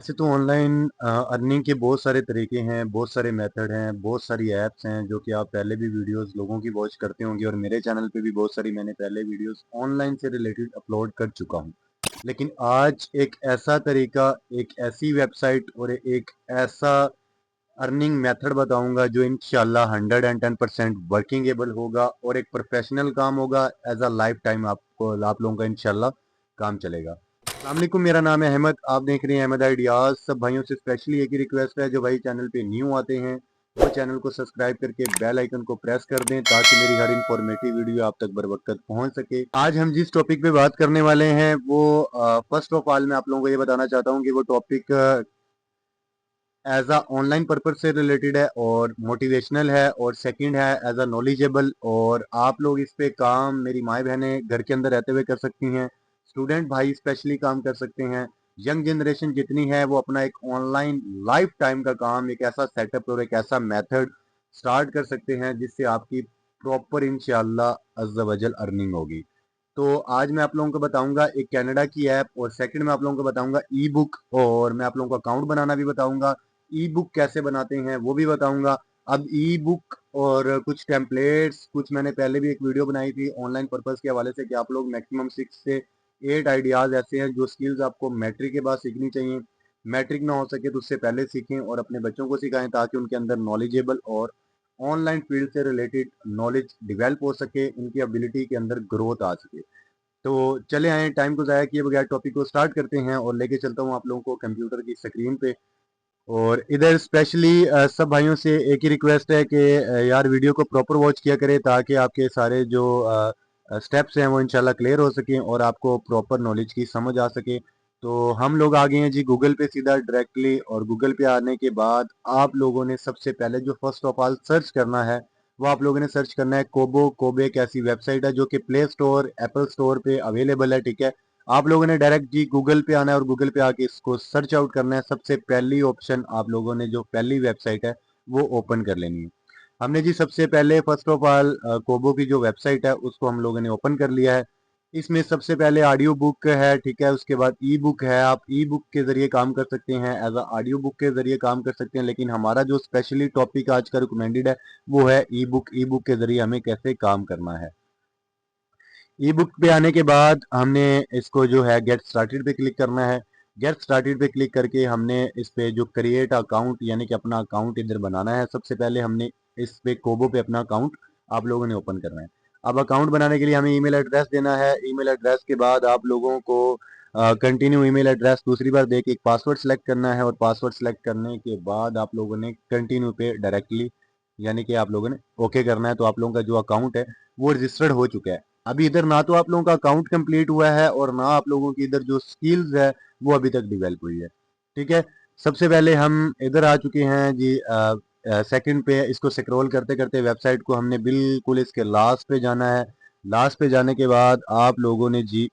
वैसे तो online earning के बहुत सारे तरीके हैं, बहुत सारे मेथड हैं, बहुत सारी ऐप्स हैं जो कि आप पहले भी वीडियोस लोगों की वॉच करते होंगे और मेरे चैनल पे भी बहुत सारी मैंने पहले वीडियोस ऑनलाइन से रिलेटेड अपलोड कर चुका हूँ। लेकिन आज एक ऐसा तरीका, एक ऐसी वेबसाइट और एक ऐसा अर्निंग मेथड बताऊंगा जो इंशाल्लाह 110% वर्किंगेबल होगा और एक प्रोफेशनल काम होगा। एज अ लाइफ टाइम आपको आप लोगों का इंशाल्लाह काम चलेगा। अस्सलाम वालेकुम, मेरा नाम है अहमद, आप देख रहे हैं अहमद आइडियाज। सब भाइयों से स्पेशली एक ही रिक्वेस्ट है, जो भाई चैनल पे न्यू आते हैं वो चैनल को सब्सक्राइब करके बेल आइकन को प्रेस कर दें ताकि मेरी हर इन्फॉर्मेटिव वीडियो आप तक बर वक्त पहुंच सके। आज हम जिस टॉपिक पे बात करने वाले हैं वो फर्स्ट ऑफ ऑल मैं आप लोगों को ये बताना चाहता हूँ कि वो topic as a online purpose से रिलेटेड है और मोटिवेशनल है, और सेकंड है एज अ नॉलेजेबल। और आप लोग इस पे काम, मेरी माएँ बहनें घर के अंदर रहते हुए कर सकती हैं, स्टूडेंट भाई स्पेशली काम कर सकते हैं, यंग जनरेशन जितनी है वो अपना एक ऑनलाइन लाइफ टाइम का काम, एक ऐसा सेटअप और एक ऐसा मेथड स्टार्ट कर सकते हैं जिससे आपकी प्रॉपर इंशाल्लाह अज़्ज़ा वजल अर्निंग होगी। तो आज मैं आप लोगों को बताऊंगा एक कनाडा की ऐप, और सेकंड मैं आप लोगों को बताऊंगा ई बुक, और मैं आप लोगों को अकाउंट बनाना भी बताऊंगा, ई बुक कैसे बनाते हैं वो भी बताऊंगा। अब ई बुक और कुछ टेम्पलेट्स, कुछ मैंने पहले भी एक वीडियो बनाई थी ऑनलाइन पर्पस के हवाले से कि आप लोग मैक्सिमम 6 से 8 आइडियाज ऐसे हैं जो स्किल्स आपको मैट्रिक के बाद सीखनी चाहिए। मैट्रिक ना हो सके तो उससे पहले सीखें और अपने बच्चों को सिखाएं ताकि उनके अंदर नॉलेजेबल और ऑनलाइन फील्ड से रिलेटेड नॉलेज डिवेल्प हो सके, उनकी एबिलिटी के अंदर ग्रोथ आ सके। तो चले आए, टाइम को ज़ाया किए बगैर टॉपिक को स्टार्ट करते हैं और लेके चलता हूँ आप लोगों को कंप्यूटर की स्क्रीन पे। और इधर स्पेशली सब भाइयों से एक ही रिक्वेस्ट है कि यार वीडियो को प्रॉपर वॉच किया करें ताकि आपके सारे जो स्टेप्स हैं वो इंशाल्लाह क्लियर हो सकें और आपको प्रॉपर नॉलेज की समझ आ सके। तो हम लोग आ गए हैं जी गूगल पे सीधा डायरेक्टली, और गूगल पे आने के बाद आप लोगों ने सबसे पहले जो फर्स्ट ऑफ ऑल सर्च करना है वो आप लोगों ने सर्च करना है कोबो। कोबे एक ऐसी वेबसाइट है जो कि प्ले स्टोर, एप्पल स्टोर पे अवेलेबल है, ठीक है। आप लोगों ने डायरेक्ट जी गूगल पे आना है और गूगल पे आके इसको सर्च आउट करना है। सबसे पहली ऑप्शन आप लोगों ने जो पहली वेबसाइट है वो ओपन कर लेनी है। हमने जी सबसे पहले फर्स्ट ऑफ ऑल कोबो की जो वेबसाइट है उसको हम लोगों ने ओपन कर लिया है। इसमें सबसे पहले ऑडियो बुक है, ठीक है, उसके बाद ई बुक है। आप ई बुक के जरिए काम कर सकते हैं, एज अ ऑडियो बुक के जरिए काम कर सकते हैं, लेकिन हमारा जो स्पेशली टॉपिक आज का रिकमेंडेड है वो है ई बुक। ई बुक के जरिए हमें कैसे काम करना है। ई बुक पे आने के बाद हमने इसको जो है गेट स्टार्टेड पे क्लिक करना है। गेट स्टार्टेड पे क्लिक करके हमने इस पे जो क्रिएट अकाउंट यानी कि अपना अकाउंट इधर बनाना है। सबसे पहले हमने इस पे कोबो पे अपना अकाउंट आप लोगों ने ओपन करना है। अब अकाउंट बनाने के लिए हमें ईमेल एड्रेस देना है। ईमेल एड्रेस के बाद आप लोगों को कंटिन्यू ईमेल एड्रेस दूसरी बार दे के एक पासवर्ड सेलेक्ट करना है, और पासवर्ड सेलेक्ट करने के बाद आप लोगों ने कंटिन्यू पे डायरेक्टली यानी कि आप लोगों ने ओके करना है। तो आप लोगों का जो अकाउंट है वो रजिस्टर्ड हो चुका है। अभी इधर ना तो आप लोगों का अकाउंट कंप्लीट हुआ है और ना आप लोगों की इधर जो स्किल्स है वो अभी तक डिवेल्प हुई है, ठीक है। सबसे पहले हम इधर आ चुके हैं जी सेकंड पे। इसको स्क्रॉल करते करते वेबसाइट को हमने बिल्कुल इसके लास्ट पे जाना है। लास्ट पे जाने के बाद आप लोगों ने जी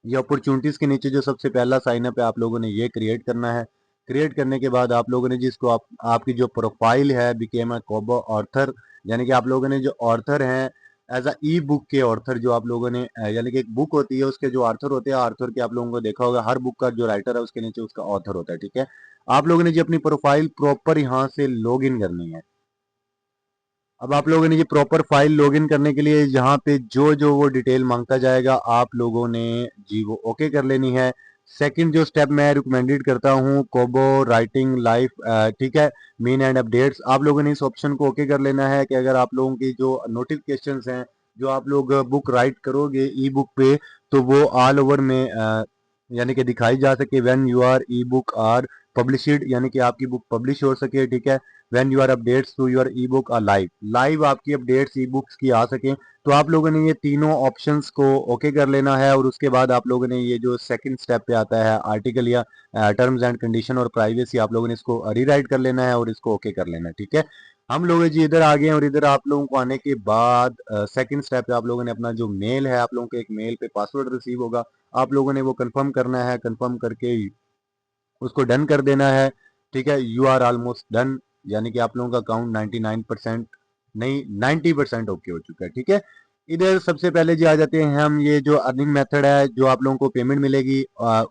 ये अपॉर्चुनिटीज़ के नीचे जो सबसे पहला साइन अप है आप लोगों ने ये क्रिएट करना है। क्रिएट करने के बाद आप लोगों ने जिसको आपकी जो प्रोफाइल है बिकेम अ कोबो ऑर्थर, यानी कि आप लोगों ने जो ऑर्थर हैं एज अ ई बुक के ऑर्थर, जो आप लोगों ने यानी कि एक बुक होती है उसके जो ऑर्थर होते हैं, ऑर्थर के आप लोगों को देखा होगा हर बुक का जो राइटर है उसके नीचे उसका ऑर्थर होता है, ठीक है। आप लोगों ने जी अपनी प्रोफाइल प्रॉपर यहाँ से लॉग इन करनी है। अब आप लोगों ने ये प्रॉपर फाइल लॉगिन करने के लिए यहाँ पे जो जो वो डिटेल मांगता जाएगा आप लोगों ने जी वो ओके कर लेनी है। सेकंड जो स्टेप मैं रिकमेंडेड करता हूँ कोबो राइटिंग लाइफ, ठीक है, मीन एंड अपडेट्स। आप लोगों ने इस ऑप्शन को ओके कर लेना है कि अगर आप लोगों की जो नोटिफिकेशंस हैं, जो आप लोग बुक राइट करोगे ई बुक पे, तो वो ऑल ओवर में यानी कि दिखाई जा सके। When you are e book are published, यानी कि आपकी बुक पब्लिश हो सके, ठीक है। When your updates to your e book are live, live आपकी अपडेट्स ई बुक्स की आ सकें। तो आप लोगों ने ये तीनों ऑप्शंस को ओके कर लेना है, और उसके बाद आप लोगों ने ये जो सेकंड स्टेप पे आता है आर्टिकल या टर्म्स एंड कंडीशन और प्राइवेसी, आप लोगों ने इसको रीराइट कर लेना है और इसको ओके कर लेना है, ठीक है। हम लोग जी इधर आ गए हैं, और इधर आप लोगों को आने के बाद सेकंड स्टेप पे आप लोगों ने अपना जो मेल है, आप लोगों के एक मेल पे पासवर्ड रिसीव होगा, आप लोगों ने वो कंफर्म करना है। कंफर्म करके उसको डन कर देना है, ठीक है। यू आर ऑलमोस्ट डन, यानी कि आप लोगों का अकाउंट 99% नहीं 90% ओके हो चुका है, ठीक है। इधर सबसे पहले जी आ जाते हैं हम, ये जो अर्निंग मेथड है जो आप लोगों को पेमेंट मिलेगी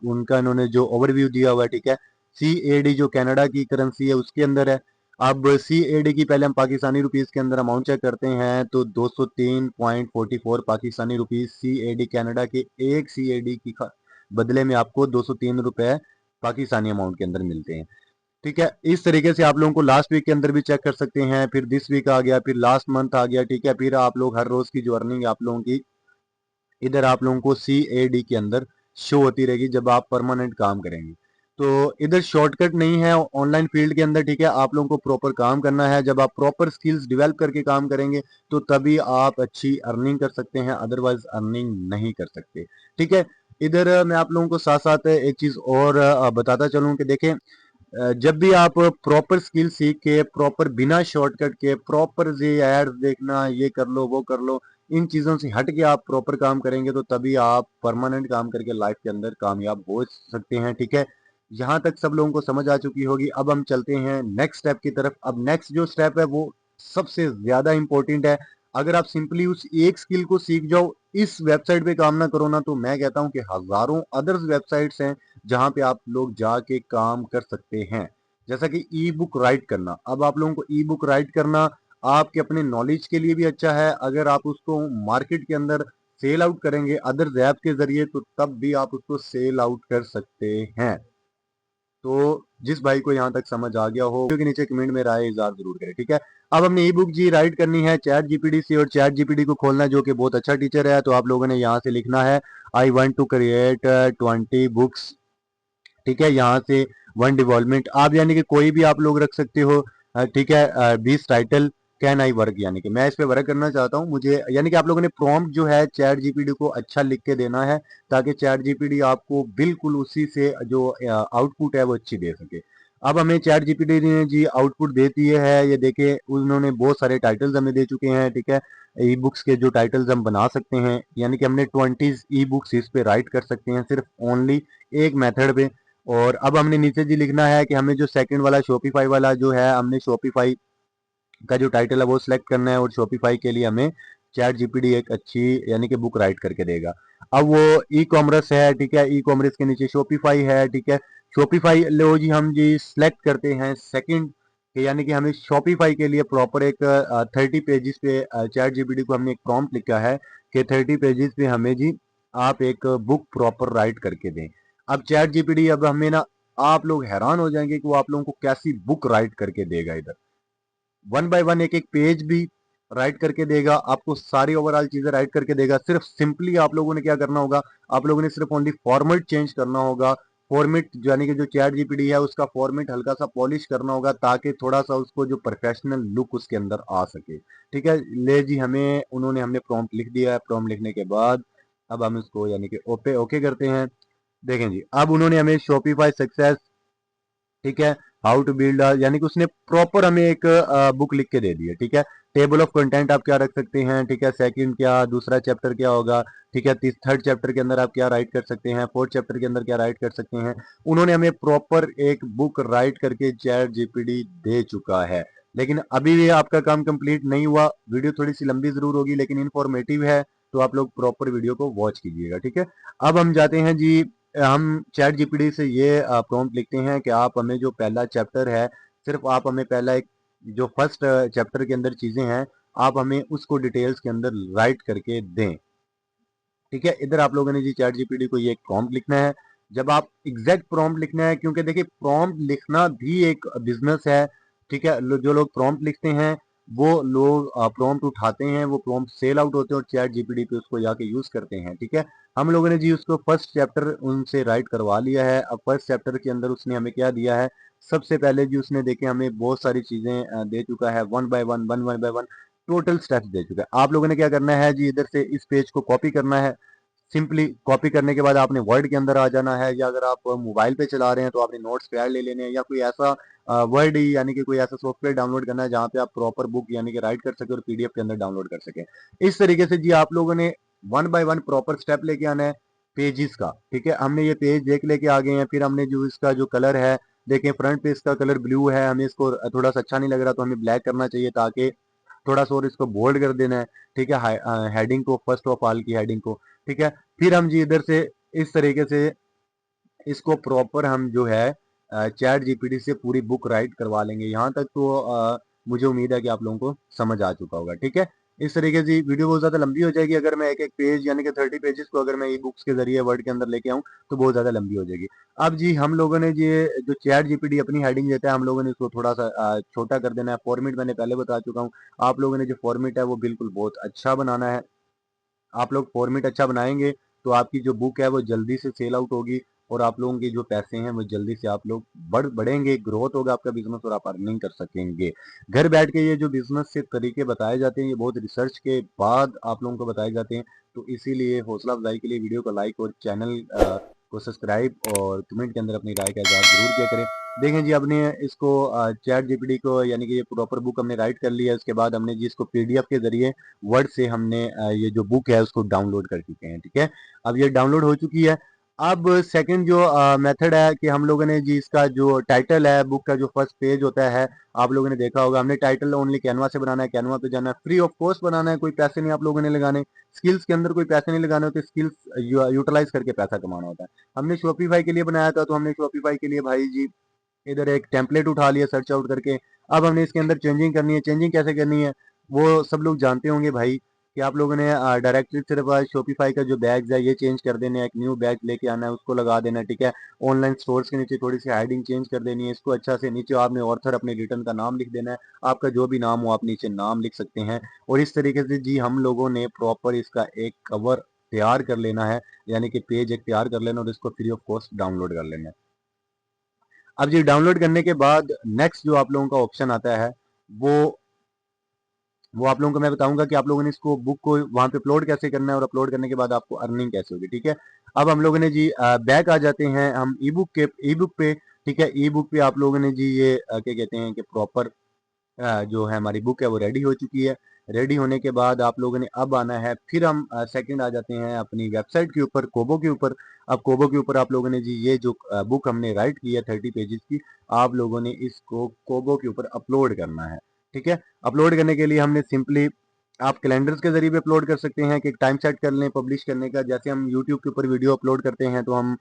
उनका इन्होंने जो ओवरव्यू दिया हुआ है, ठीक है। CAD जो कनाडा की करेंसी है उसके अंदर है। अब CAD की पहले हम पाकिस्तानी रुपीस के अंदर अमाउंट चेक करते हैं तो 203.44 पाकिस्तानी रुपीस CAD कनाडा के एक CAD की बदले में आपको 203 रुपए पाकिस्तानी अमाउंट के अंदर मिलते हैं। ठीक है, इस तरीके से आप लोगों को लास्ट वीक के अंदर भी चेक कर सकते हैं, फिर दिस वीक आ गया, फिर लास्ट मंथ आ गया। ठीक है, फिर आप लोग हर रोज की जो अर्निंग आप लोगों की इधर आप लोगों को CAD के अंदर शो होती रहेगी जब आप परमानेंट काम करेंगे। तो इधर शॉर्टकट नहीं है ऑनलाइन फील्ड के अंदर। ठीक है, आप लोगों को प्रॉपर काम करना है। जब आप प्रॉपर स्किल्स डेवलप करके काम करेंगे तो तभी आप अच्छी अर्निंग कर सकते हैं, अदरवाइज अर्निंग नहीं कर सकते। ठीक है, इधर मैं आप लोगों को साथ साथ एक चीज और बताता चलूं कि देखें, जब भी आप प्रॉपर स्किल सीख के प्रॉपर बिना शॉर्टकट के प्रॉपर ये एड्स देखना, ये कर लो वो कर लो, इन चीजों से हट के आप प्रॉपर काम करेंगे तो तभी आप परमानेंट काम करके लाइफ के अंदर कामयाब हो सकते हैं। ठीक है, यहाँ तक सब लोगों को समझ आ चुकी होगी। अब हम चलते हैं नेक्स्ट स्टेप की तरफ। अब नेक्स्ट जो स्टेप है वो सबसे ज्यादा इंपॉर्टेंट है। अगर आप सिंपली उस एक स्किल को सीख जाओ, इस वेबसाइट पे काम ना करो ना, तो मैं कहता हूं कि हजारों अदर्स वेबसाइट्स हैं जहां पे आप लोग जाके काम कर सकते हैं। जैसा कि ई बुक राइट करना। अब आप लोगों को ई बुक राइट करना आपके अपने नॉलेज के लिए भी अच्छा है। अगर आप उसको मार्केट के अंदर सेल आउट करेंगे अदर ऐप के जरिए तो तब भी आप उसको सेल आउट कर सकते हैं। तो जिस भाई को यहाँ तक समझ आ गया हो वीडियो के नीचे कमेंट में राय इज़हार जरूर करें। ठीक है, अब हमने ई बुक जी राइट करनी है चैट जीपीटी से, और चैट जीपीटी को खोलना है जो कि बहुत अच्छा टीचर है। तो आप लोगों ने यहाँ से लिखना है I want to create 20 books. ठीक है, यहाँ से वन डेवलपमेंट आप यानी कि कोई भी आप लोग रख सकते हो। ठीक है, 20 टाइटल कैन आई वर्क, यानी कि मैं इस पे वर्क करना चाहता हूँ। मुझे यानी कि आप लोगों ने प्रॉम्प्ट जो है चैट जीपीटी को अच्छा लिख के देना है ताकि चैट जीपीटी आपको बिल्कुल उसी से जो आउटपुट है वो अच्छी दे सके। अब हमें चैट जीपीटी ने जी आउटपुट दे दिए है, ये देखे उन्होंने बहुत सारे टाइटल्स हमें दे चुके हैं। ठीक है, ई बुक्स के जो टाइटल्स हम बना सकते हैं, यानी कि हमने 20 ई बुक्स इस पे राइट कर सकते हैं सिर्फ ओनली एक मेथड पे। और अब हमने नीचे जी लिखना है कि हमें जो सेकंड वाला शॉपिफाई वाला जो है, हमने शॉपिफाई का जो टाइटल है वो सिलेक्ट करना है, और शॉपिफाई के लिए हमें चैट जीपीटी एक अच्छी यानी कि बुक राइट करके देगा। अब वो ई कॉमर्स है। ठीक है, ई कॉमर्स के नीचे शॉपिफाई है। ठीक है, शॉपिफाई लो जी हम जी सिलेक्ट करते हैं सेकंड, यानी कि हमें शॉपिफाई के लिए प्रॉपर एक 30 पेजेस पे चैट जीपीटी को हमने एक प्रॉम्प्ट लिखा है कि 30 पेजेस पे हमें जी आप एक बुक प्रॉपर राइट करके दें। अब चैट जीपीटी अब हमें ना, आप लोग हैरान हो जाएंगे कि वो आप लोगों को कैसी बुक राइट करके देगा। इधर वन बाय वन एक एक पेज भी राइट करके देगा, आपको सारी ओवरऑल चीजें राइट करके देगा। सिर्फ सिंपली आप लोगों ने क्या करना होगा, आप लोगों ने सिर्फ ओनली फॉर्मेट चेंज करना होगा। फॉर्मेट यानी कि जो चैट जीपीटी है उसका फॉर्मेट हल्का सा पॉलिश करना होगा ताकि थोड़ा सा उसको जो प्रोफेशनल लुक उसके अंदर आ सके। ठीक है, ले जी हमें उन्होंने हमने प्रॉम्प्ट लिख दिया है। प्रॉम्प्ट लिखने के बाद अब हम इसको यानी कि ओके ओके करते हैं। देखें जी, अब उन्होंने हमें शॉपिफाई सक्सेस, ठीक है, हाउ टू बिल्ड, यानी कि उसने प्रॉपर हमें एक बुक लिख के दे दी है। ठीक है, टेबल ऑफ कंटेंट आप क्या रख सकते हैं। ठीक है, सेकंड क्या, दूसरा चैप्टर क्या होगा। ठीक है, थर्ड चैप्टर के अंदर आप क्या राइट कर सकते हैं, फोर्थ चैप्टर के अंदर क्या राइट कर सकते हैं। उन्होंने हमें प्रॉपर एक बुक राइट करके चैट जीपीटी दे चुका है। लेकिन अभी भी आपका काम कंप्लीट नहीं हुआ। वीडियो थोड़ी सी लंबी जरूर होगी लेकिन इंफॉर्मेटिव है, तो आप लोग प्रॉपर वीडियो को वॉच कीजिएगा। ठीक है, अब हम जाते हैं जी, हम चैट जीपीटी से ये प्रॉम्प्ट लिखते हैं कि आप हमें जो पहला चैप्टर है, सिर्फ आप हमें पहला एक जो फर्स्ट चैप्टर के अंदर चीजें हैं आप हमें उसको डिटेल्स के अंदर राइट करके दें। ठीक है, इधर आप लोगों ने जी चैट जीपीटी को ये एक प्रॉम्प्ट लिखना है। जब आप एग्जैक्ट प्रॉम्प्ट लिखना है, क्योंकि देखिए प्रॉम्प्ट लिखना भी एक बिजनेस है। ठीक है, जो लोग प्रॉम्प्ट लिखते हैं वो लोग प्रॉम्प्ट उठाते हैं, वो प्रॉम्प्ट सेल आउट होते हैं और चैट जीपीटी पे उसको जाके यूज करते हैं। ठीक है, हम लोगों ने जी उसको फर्स्ट चैप्टर उनसे राइट करवा लिया है। अब फर्स्ट चैप्टर के अंदर उसने हमें क्या दिया है, सबसे पहले जी उसने देखे हमें बहुत सारी चीजें दे चुका है, one by one total steps दे चुका है। आप लोगों ने क्या करना है जी, इधर से इस पेज को कॉपी करना है। सिंपली कॉपी करने के बाद आपने वर्ड के अंदर आ जाना है, या अगर आप मोबाइल पे चला रहे हैं तो आपने नोट्स पैड ले लेने हैं, या कोई ऐसा वर्ड यानी कि कोई ऐसा सॉफ्टवेयर डाउनलोड करना है जहाँ पे आप प्रॉपर बुक यानी कि राइट कर सके और पीडीएफ के अंदर डाउनलोड कर सके। इस तरीके से जी आप लोगों ने one by one proper step लेके आना है पेजेस का। ठीक है, हमने ये पेज देख लेके आ गए हैं। फिर हमने जो इसका जो कलर है, देखें फ्रंट पे इसका कलर ब्लू है, हमें इसको थोड़ा सा अच्छा नहीं लग रहा तो हमें ब्लैक करना चाहिए, ताकि थोड़ा सा और इसको बोल्ड कर देना है। ठीक है, हेडिंग को, फर्स्ट ऑफ ऑल की हेडिंग को। ठीक है, फिर हम जी इधर से इस तरीके से इसको प्रॉपर हम जो है चैट जीपीटी से पूरी बुक राइट करवा लेंगे। यहाँ तक तो मुझे उम्मीद है कि आप लोगों को समझ आ चुका होगा। ठीक है, इस तरीके से वीडियो बहुत ज्यादा लंबी हो जाएगी अगर मैं एक एक पेज यानी कि 30 पेजेस को अगर मैं ई बुक्स के जरिए वर्ड के अंदर लेके आऊँ तो बहुत ज्यादा लंबी हो जाएगी। अब जी हम लोगों ने ये जो चैट जीपीटी अपनी हेडिंग देता है हम लोगों ने इसको थोड़ा सा छोटा कर देना है। फॉर्मेट मैंने पहले बता चुका हूँ। आप लोगों ने जो फॉर्मेट है वो बिल्कुल बहुत अच्छा बनाना है। आप लोग फॉर्मेट अच्छा बनाएंगे तो आपकी जो बुक है वो जल्दी से सेल आउट होगी और आप लोगों के जो पैसे हैं वो जल्दी से आप लोग बढ़ेंगे, ग्रोथ होगा आपका बिजनेस और आप अर्निंग कर सकेंगे। घर बैठ के ये जो बिजनेस से तरीके बताए जाते हैं ये बहुत रिसर्च के बाद आप लोगों को बताए जाते हैं। तो इसीलिए हौसला अफजाई के लिए वीडियो को लाइक और चैनल को सब्सक्राइब और कमेंट के अंदर अपनी राय का इजहार जरूर किया करें। देखें जी हमने इसको चैट जीपीटी को यानी कि ये प्रॉपर बुक हमने राइट कर लिया है। उसके बाद हमने जी इसको पीडीएफ के जरिए वर्ड से हमने ये जो बुक है उसको डाउनलोड कर चुके हैं। ठीक है, अब ये डाउनलोड हो चुकी है। अब सेकंड जो मेथड है कि हम लोगों ने जी इसका जो टाइटल है बुक का जो फर्स्ट पेज होता है आप लोगों ने देखा होगा। हमने टाइटल ओनली कैनवा से बनाना है, कैनवा पे जाना है, फ्री ऑफ कॉस्ट बनाना है, कोई पैसे नहीं आप लोगों ने लगाने। स्किल्स के अंदर कोई पैसे नहीं लगाने होते, स्किल्स यूटिलाइज करके पैसा कमाना होता है। हमने शॉपिफाई के लिए बनाया था तो हमने शॉपिफाई के लिए भाई जी इधर एक टेम्पलेट उठा लिया सर्च आउट करके। अब हमने इसके अंदर चेंजिंग करनी है। चेंजिंग कैसे करनी है वो सब लोग जानते होंगे भाई कि आप लोगों ने डायरेक्टली सिर्फ शॉपिफाई का जो बैग्स है ये चेंज कर देने, एक न्यू बैग लेके आना है उसको लगा देना है। ठीक है, ऑनलाइन स्टोर्स के नीचे थोड़ी सी हेडिंग चेंज कर देनी है, इसको अच्छा से नीचे आपने ऑर्थर अपने रिटर्न का नाम लिख देना है। आपका जो भी नाम हो आप नीचे नाम लिख सकते हैं। और इस तरीके से जी हम लोगों ने प्रॉपर इसका एक कवर तैयार कर लेना है यानी कि पेज एक तैयार कर लेना और इसको फ्री ऑफ कॉस्ट डाउनलोड कर लेना है। अब जी डाउनलोड करने के बाद नेक्स्ट जो आप लोगों का ऑप्शन आता है वो वो आप लोगों को मैं बताऊंगा कि आप लोगों ने इसको बुक को वहां पे अपलोड कैसे करना है और अपलोड करने के बाद आपको अर्निंग कैसे होगी। ठीक है, अब हम लोगों ने जी बैक आ जाते हैं हम ई बुक पे। ठीक है, ई बुक पे आप लोगों ने जी ये क्या कहते हैं कि प्रॉपर जो है हमारी बुक है वो रेडी हो चुकी है। रेडी होने के बाद आप लोगों ने अब आना है फिर हम सेकंड आ जाते हैं अपनी वेबसाइट के ऊपर, कोबो के ऊपर। अब कोबो के ऊपर आप लोगों ने जी ये जो बुक हमने राइट की है 30 पेजेस की आप लोगों ने इसको कोबो के ऊपर अपलोड करना है। ठीक है, अपलोड करने के लिए हमने सिंपली आप कैलेंडर्स के जरिए भी अपलोड कर सकते हैं कि एक टाइम सेट कर लें पब्लिश करने का। जैसे हम यूट्यूब के ऊपर वीडियो अपलोड करते हैं तो हम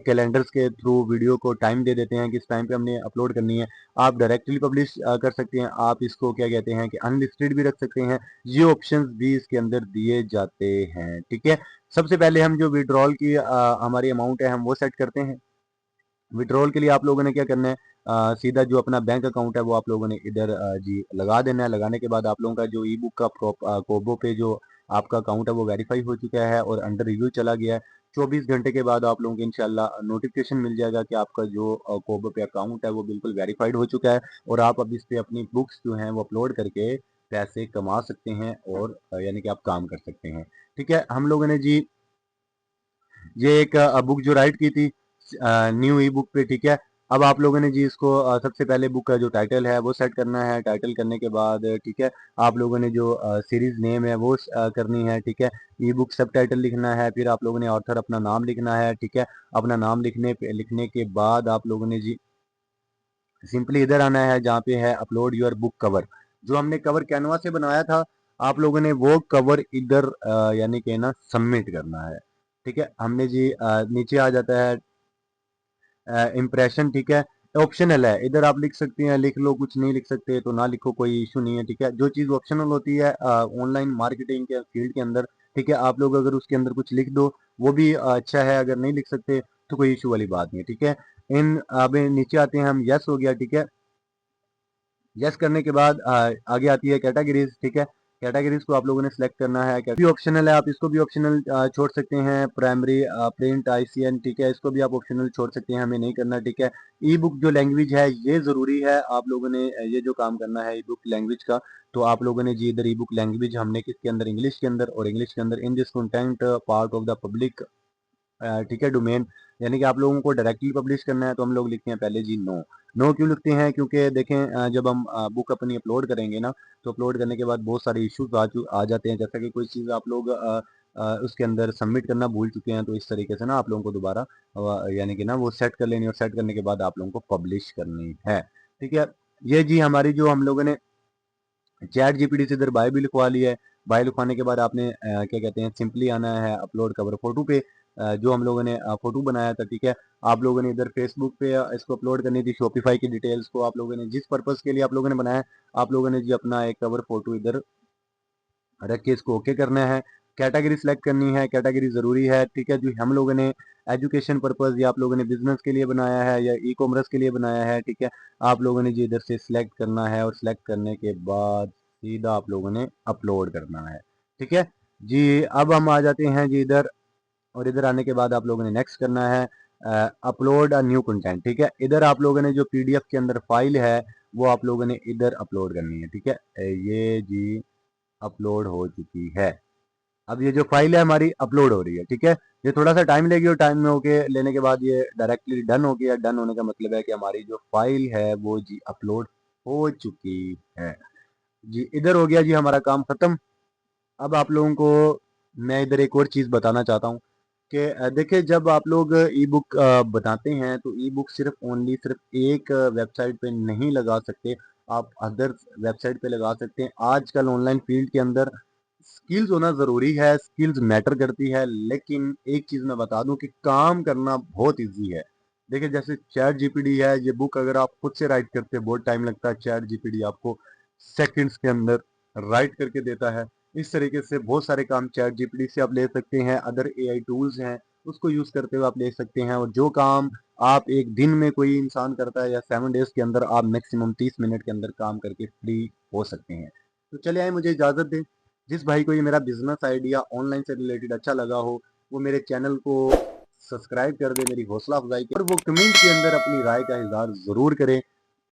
कैलेंडर्स के थ्रू वीडियो को टाइम दे देते हैं कि इस टाइम पे हमने अपलोड करनी है। आप डायरेक्टली पब्लिश कर सकते हैं, आप इसको क्या कहते हैं कि अनलिस्टेड भी रख सकते हैं। ये ऑप्शंस भी इसके अंदर दिए जाते हैं। ठीक है, सबसे पहले हम जो विड्रॉल की हमारी अमाउंट है हम वो सेट करते हैं। विड्रॉल के लिए आप लोगों ने क्या करना है सीधा जो अपना बैंक अकाउंट है वो आप लोगों ने इधर जी लगा देना है। लगाने के बाद आप लोगों का जो ई बुक का कोबो पे जो आपका अकाउंट है वो वेरीफाई हो चुका है और अंडर रिव्यू चला गया है। 24 घंटे के बाद आप लोगों को इंशाल्लाह नोटिफिकेशन मिल जाएगा कि आपका जो कोबो पे अकाउंट है वो बिल्कुल वेरीफाइड हो चुका है और आप अब इस पे अपनी बुक्स जो हैं वो अपलोड करके पैसे कमा सकते हैं और यानी कि आप काम कर सकते हैं। ठीक है, हम लोगों ने जी ये एक बुक जो राइट की थी न्यू ई बुक पे। ठीक है, अब आप लोगों ने जी इसको सबसे पहले बुक का जो टाइटल है वो सेट करना है। टाइटल करने के बाद ठीक है आप लोगों ने जो सीरीज नेम है वो करनी है। ठीक है, ई बुक सब टाइटल लिखना है, फिर आप लोगों ने ऑथर अपना नाम लिखना है। ठीक है, अपना नाम लिखने के बाद आप लोगों ने जी सिंपली इधर आना है जहाँ पे है अपलोड योर बुक कवर। जो हमने कवर कैनवा से बनाया था आप लोगों ने वो कवर इधर यानी कि ना सबमिट करना है। ठीक है, हमने जी नीचे आ जाता है इम्प्रेशन। ठीक है, ऑप्शनल है, इधर आप लिख सकते हैं, लिख लो, कुछ नहीं लिख सकते तो ना लिखो, कोई इशू नहीं है। ठीक है, जो चीज़ ऑप्शनल होती है ऑनलाइन मार्केटिंग के फील्ड के अंदर ठीक है आप लोग अगर उसके अंदर कुछ लिख दो वो भी अच्छा है, अगर नहीं लिख सकते तो कोई इशू वाली बात नहीं है। ठीक है, इन अब नीचे आते हैं हम, यस हो गया। ठीक है, यस करने के बाद आगे आती है कैटेगरीज। ठीक है, कैटेगरीज को आप लोगों ने सिलेक्ट करना है। भी ऑप्शनल है, आप इसको भी ऑप्शनल छोड़ सकते हैं। प्राइमरी प्रिंट आईसीएन ठीक है इसको भी आप ऑप्शनल छोड़ सकते हैं, हमें नहीं करना। ठीक है, ई बुक जो लैंग्वेज है ये जरूरी है, आप लोगों ने ये जो काम करना है ई बुक लैंग्वेज का तो आप लोगों ने जी इधर ई बुक लैंग्वेज हमने किसके अंदर इंग्लिश के अंदर और इंग्लिश के अंदर in this content part of the public ठीक है डोमेन यानी कि आप लोगों को डायरेक्टली पब्लिश करना है तो हम लोग लिखते हैं पहले जी नो। नो क्यों लिखते हैं क्योंकि देखें जब हम बुक अपनी अपलोड करेंगे ना तो अपलोड करने के बाद बहुत सारे इश्यूज आ जाते हैं, जैसा कि कोई चीज़ आप लोग उसके अंदर सबमिट करना भूल चुके हैं तो इस तरीके से ना आप लोगों को दोबारा यानी कि ना वो सेट कर लेनी और सेट करने के बाद आप लोगों को पब्लिश करनी है। ठीक है, ये जी हमारी जो हम लोगों ने चैट जीपीटी से इधर बायो भी लिखवा लिया है। बायो लिखवाने के बाद आपने क्या कहते हैं सिंपली आना है अपलोड कवर फोटो पे। जो हम लोगों ने फोटो बनाया था, ठीक है। आप लोगों ने इधर फेसबुक पे इसको अपलोड करनी थी, शॉपिफाई की डिटेल्स को आप लोगों ने जिस पर्पज़ के लिए आप लोगों ने बनाया, आप लोगों ने जी अपना एक कवर फोटो इधर रख के इसको ओके करना है। कैटेगरी सिलेक्ट करनी है, कैटेगरी ज़रूरी है, ठीक है। जो हम लोगों ने एजुकेशन पर्पज़ या आप लोगों ने बिज़नेस के लिए बनाया है या ई कॉमर्स के लिए बनाया है, ठीक है। आप लोगों ने जी इधर से सिलेक्ट करना है और सिलेक्ट करने के बाद सीधा आप लोगों ने अपलोड करना है, ठीक है। जी अब हम आ जाते हैं जी इधर, और इधर आने के बाद आप लोगों ने नेक्स्ट करना है अपलोड अ न्यू कंटेंट, ठीक है। इधर आप लोगों ने जो पीडीएफ के अंदर फाइल है वो आप लोगों ने इधर अपलोड करनी है, ठीक है। ये जी अपलोड हो चुकी है। अब ये जो फाइल है हमारी अपलोड हो रही है, ठीक है। ये थोड़ा सा टाइम लेगी और टाइम में होके लेने के बाद ये डायरेक्टली डन हो गया। डन होने का मतलब है कि हमारी जो फाइल है वो जी अपलोड हो चुकी है। जी इधर हो गया जी हमारा काम खत्म। अब आप लोगों को मैं इधर एक और चीज़ बताना चाहता हूँ कि देखिए जब आप लोग ई बुक बनाते हैं तो ई बुक सिर्फ ओनली सिर्फ एक वेबसाइट पे नहीं लगा सकते, आप अदर वेबसाइट पे लगा सकते हैं। आजकल ऑनलाइन फील्ड के अंदर स्किल्स होना ज़रूरी है, स्किल्स मैटर करती है, लेकिन एक चीज़ मैं बता दूं कि काम करना बहुत ईजी है। देखिए जैसे चैट जीपीटी है, ये बुक अगर आप खुद से राइट करते हैं बहुत टाइम लगता है, चैट जीपीटी आपको सेकंड्स के अंदर राइट करके देता है। इस तरीके से बहुत सारे काम चैट जीपीटी से आप ले सकते हैं, अदर एआई टूल्स हैं उसको यूज़ करते हुए आप ले सकते हैं, और जो काम आप एक दिन में कोई इंसान करता है या 7 डेज़ के अंदर आप मैक्सिमम 30 मिनट के अंदर काम करके फ्री हो सकते हैं। तो चलिए आए मुझे इजाज़त दें। जिस भाई को ये मेरा बिजनेस आइडिया ऑनलाइन से रिलेटेड अच्छा लगा हो वो मेरे चैनल को सब्सक्राइब कर दे, मेरी हौसला अफजाई करे, और वो कमेंट के अंदर अपनी राय का इजहार ज़रूर करें